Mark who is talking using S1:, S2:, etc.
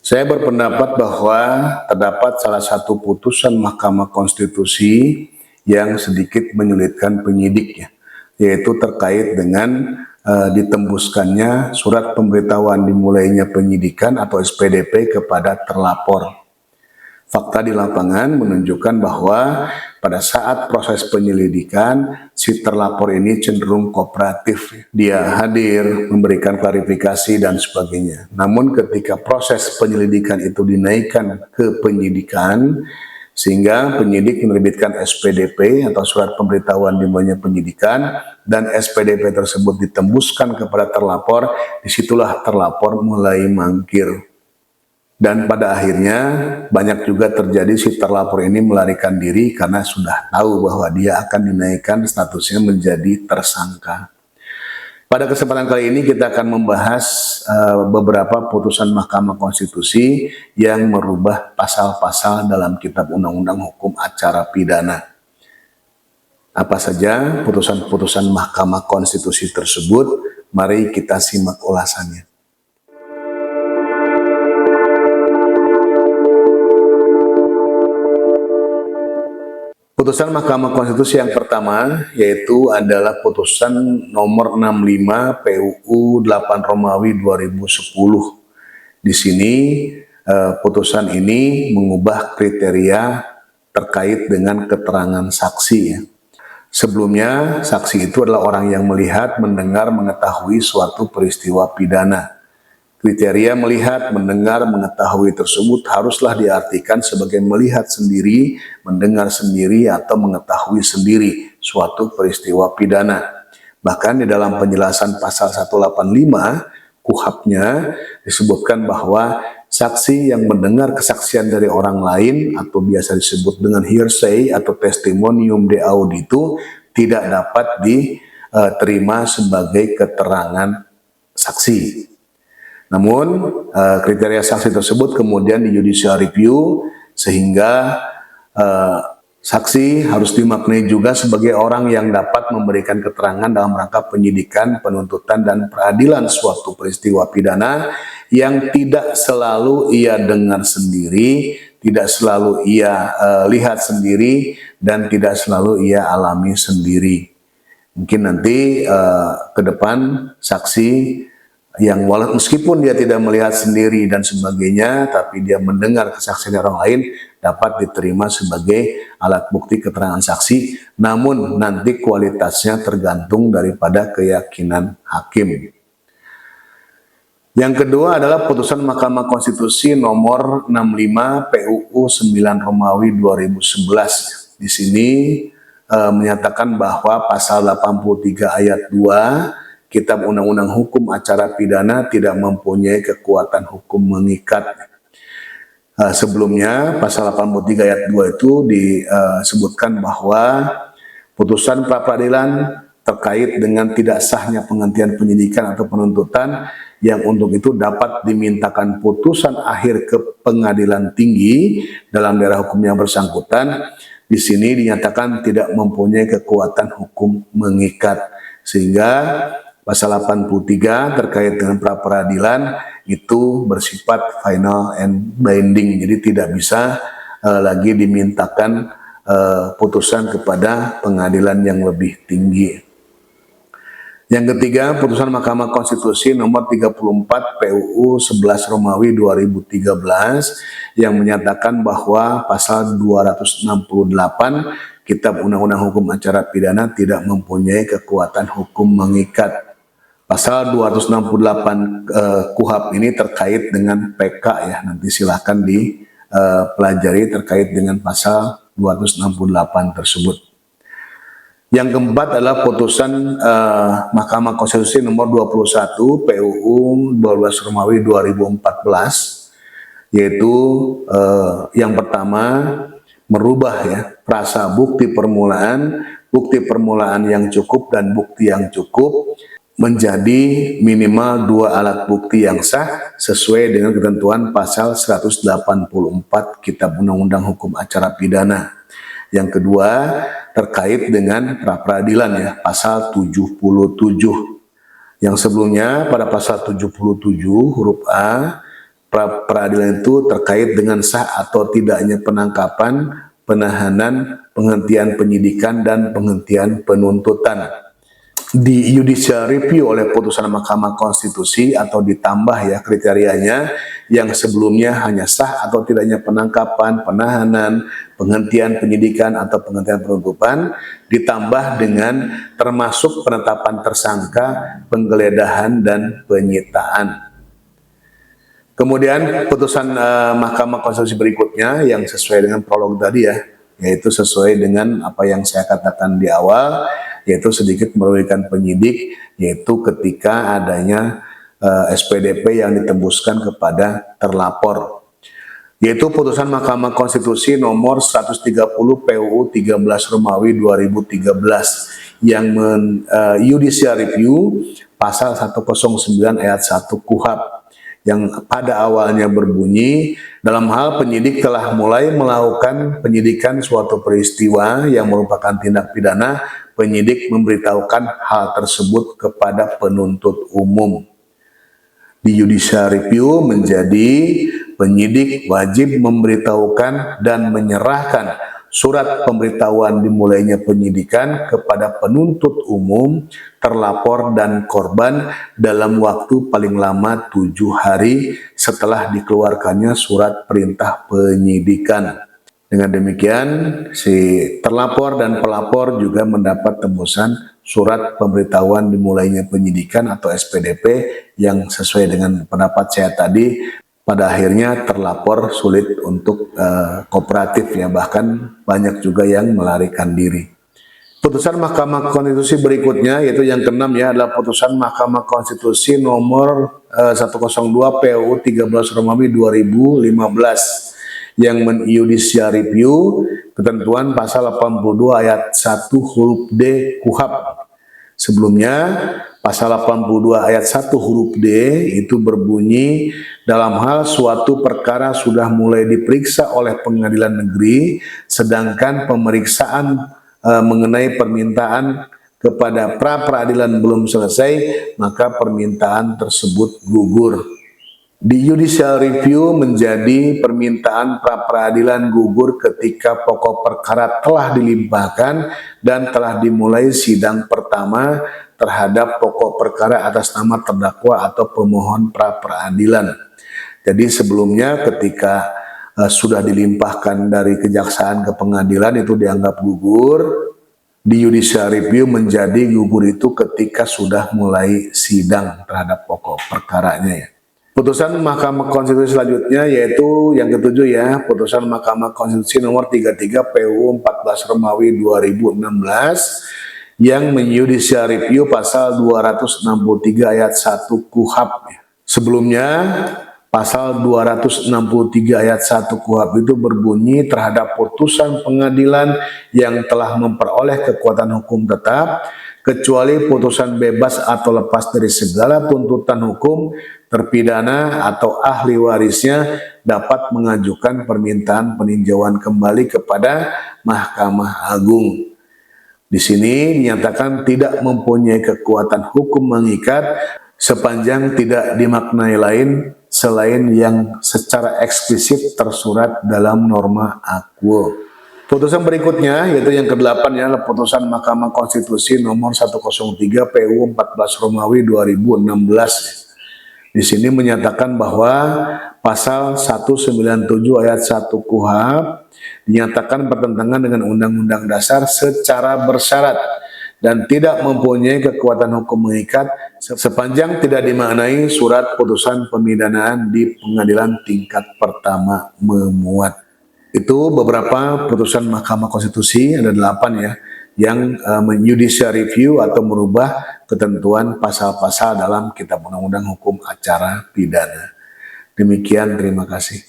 S1: Saya berpendapat bahwa terdapat salah satu putusan Mahkamah Konstitusi yang sedikit menyulitkan penyidik ya, yaitu terkait dengan ditembuskannya surat pemberitahuan dimulainya penyidikan atau SPDP kepada terlapor. Fakta di lapangan menunjukkan bahwa pada saat proses penyelidikan, si terlapor ini cenderung kooperatif. Dia hadir, memberikan klarifikasi, dan sebagainya. Namun ketika proses penyelidikan itu dinaikkan ke penyidikan, sehingga penyidik menerbitkan SPDP atau surat pemberitahuan dimulainya penyidikan, dan SPDP tersebut ditembuskan kepada terlapor, disitulah terlapor mulai mangkir. Dan pada akhirnya banyak juga terjadi si terlapor ini melarikan diri karena sudah tahu bahwa dia akan dinaikkan statusnya menjadi tersangka. Pada kesempatan kali ini kita akan membahas beberapa putusan Mahkamah Konstitusi yang merubah pasal-pasal dalam Kitab Undang-Undang Hukum Acara Pidana. Apa saja putusan-putusan Mahkamah Konstitusi tersebut? Mari kita simak ulasannya. Putusan Mahkamah Konstitusi yang pertama yaitu adalah putusan nomor 65 PUU 8 Romawi 2010. Di sini putusan ini mengubah kriteria terkait dengan keterangan saksi ya. Sebelumnya saksi itu adalah orang yang melihat, mendengar, mengetahui suatu peristiwa pidana. Kriteria melihat, mendengar, mengetahui tersebut haruslah diartikan sebagai melihat sendiri, mendengar sendiri, atau mengetahui sendiri suatu peristiwa pidana. Bahkan di dalam penjelasan pasal 185 KUHP-nya disebutkan bahwa saksi yang mendengar kesaksian dari orang lain atau biasa disebut dengan hearsay atau testimonium de auditu tidak dapat diterima sebagai keterangan saksi. Namun kriteria saksi tersebut kemudian di judicial review sehingga saksi harus dimaknai juga sebagai orang yang dapat memberikan keterangan dalam rangka penyidikan, penuntutan, dan peradilan suatu peristiwa pidana yang tidak selalu ia dengar sendiri, tidak selalu ia lihat sendiri, dan tidak selalu ia alami sendiri. Mungkin nanti ke depan saksi yang meskipun dia tidak melihat sendiri dan sebagainya, tapi dia mendengar kesaksian orang lain dapat diterima sebagai alat bukti keterangan saksi, namun nanti kualitasnya tergantung daripada keyakinan hakim. Yang kedua adalah putusan Mahkamah Konstitusi nomor 65 PUU 9 Romawi 2011. Di sini menyatakan bahwa pasal 83 ayat 2 Kitab Undang-Undang Hukum Acara Pidana tidak mempunyai kekuatan hukum mengikat. Sebelumnya pasal 83 ayat 2 itu disebutkan bahwa putusan pra-peradilan terkait dengan tidak sahnya penghentian penyidikan atau penuntutan yang untuk itu dapat dimintakan putusan akhir ke pengadilan tinggi dalam daerah hukum yang bersangkutan, di sini dinyatakan tidak mempunyai kekuatan hukum mengikat, sehingga pasal 83 terkait dengan pra-peradilan itu bersifat final and binding, jadi tidak bisa lagi dimintakan putusan kepada pengadilan yang lebih tinggi. Yang ketiga, putusan Mahkamah Konstitusi nomor 34 PUU 11 Romawi 2013 yang menyatakan bahwa pasal 268 Kitab Undang-Undang Hukum Acara Pidana tidak mempunyai kekuatan hukum mengikat. Pasal 268 KUHP ini terkait dengan PK ya, nanti silahkan dipelajari terkait dengan pasal 268 tersebut. Yang keempat adalah putusan Mahkamah Konstitusi nomor 21 PUU 12 Romawi 2014, yaitu yang pertama merubah ya prasa bukti permulaan yang cukup dan bukti yang cukup menjadi minimal 2 alat bukti yang sah sesuai dengan ketentuan pasal 184 Kitab Undang-Undang Hukum Acara Pidana. Yang kedua terkait dengan pra-peradilan ya, pasal 77. Yang sebelumnya pada pasal 77 huruf A peradilan itu terkait dengan sah atau tidaknya penangkapan, penahanan, penghentian penyidikan, dan penghentian penuntutan. Di judicial review oleh putusan Mahkamah Konstitusi atau ditambah ya kriterianya, yang sebelumnya hanya sah atau tidaknya penangkapan, penahanan, penghentian penyidikan atau penghentian penuntutan, ditambah dengan termasuk penetapan tersangka, penggeledahan, dan penyitaan. Kemudian putusan Mahkamah Konstitusi berikutnya yang sesuai dengan prolog tadi ya, yaitu sesuai dengan apa yang saya katakan di awal, yaitu sedikit merugikan penyidik, yaitu ketika adanya SPDP yang ditembuskan kepada terlapor. Yaitu putusan Mahkamah Konstitusi nomor 130 PUU 13 Romawi 2013 yang judicial review pasal 109 ayat 1 KUHP, yang pada awalnya berbunyi, dalam hal penyidik telah mulai melakukan penyidikan suatu peristiwa yang merupakan tindak pidana, penyidik memberitahukan hal tersebut kepada penuntut umum. Di judicial review menjadi penyidik wajib memberitahukan dan menyerahkan surat pemberitahuan dimulainya penyidikan kepada penuntut umum, terlapor, dan korban dalam waktu paling lama 7 hari setelah dikeluarkannya surat perintah penyidikan. Dengan demikian, si terlapor dan pelapor juga mendapat tembusan surat pemberitahuan dimulainya penyidikan atau SPDP yang sesuai dengan pendapat saya tadi. Pada akhirnya terlapor sulit untuk kooperatif ya, bahkan banyak juga yang melarikan diri. Putusan Mahkamah Konstitusi berikutnya yaitu yang keenam ya, adalah putusan Mahkamah Konstitusi nomor 102 PUU 13 Romawi 2015 yang menjudicial review ketentuan pasal 82 ayat 1 huruf D KUHP. Sebelumnya pasal 82 ayat 1 huruf D itu berbunyi, dalam hal suatu perkara sudah mulai diperiksa oleh pengadilan negeri, sedangkan pemeriksaan mengenai permintaan kepada pra-peradilan belum selesai, maka permintaan tersebut gugur. Di judicial review menjadi permintaan pra-peradilan gugur ketika pokok perkara telah dilimpahkan dan telah dimulai sidang pertama terhadap pokok perkara atas nama terdakwa atau pemohon pra-peradilan. Jadi sebelumnya ketika sudah dilimpahkan dari kejaksaan ke pengadilan itu dianggap gugur. Di judicial review menjadi gugur itu ketika sudah mulai sidang terhadap pokok perkaranya ya. Putusan Mahkamah Konstitusi selanjutnya yaitu yang ketujuh ya, putusan Mahkamah Konstitusi nomor 33 PUU 14 Romawi 2016 yang menjudicial review pasal 263 ayat 1 KUHP. Sebelumnya pasal 263 ayat 1 KUHP itu berbunyi, terhadap putusan pengadilan yang telah memperoleh kekuatan hukum tetap, kecuali putusan bebas atau lepas dari segala tuntutan hukum, terpidana atau ahli warisnya dapat mengajukan permintaan peninjauan kembali kepada Mahkamah Agung. Di sini dinyatakan tidak mempunyai kekuatan hukum mengikat sepanjang tidak dimaknai lain selain yang secara eksplisit tersurat dalam norma aquo. Putusan berikutnya yaitu yang ke-8 adalah putusan Mahkamah Konstitusi nomor 103 PUU 14 Romawi 2016. Di sini menyatakan bahwa pasal 197 ayat 1 KUHP dinyatakan bertentangan dengan Undang-Undang Dasar secara bersyarat dan tidak mempunyai kekuatan hukum mengikat sepanjang tidak dimaknai surat putusan pemidanaan di pengadilan tingkat pertama memuat. Itu beberapa putusan Mahkamah Konstitusi, ada 8 ya, yang menjudicial review atau merubah ketentuan pasal-pasal dalam Kitab Undang-Undang Hukum Acara Pidana. Demikian, terima kasih.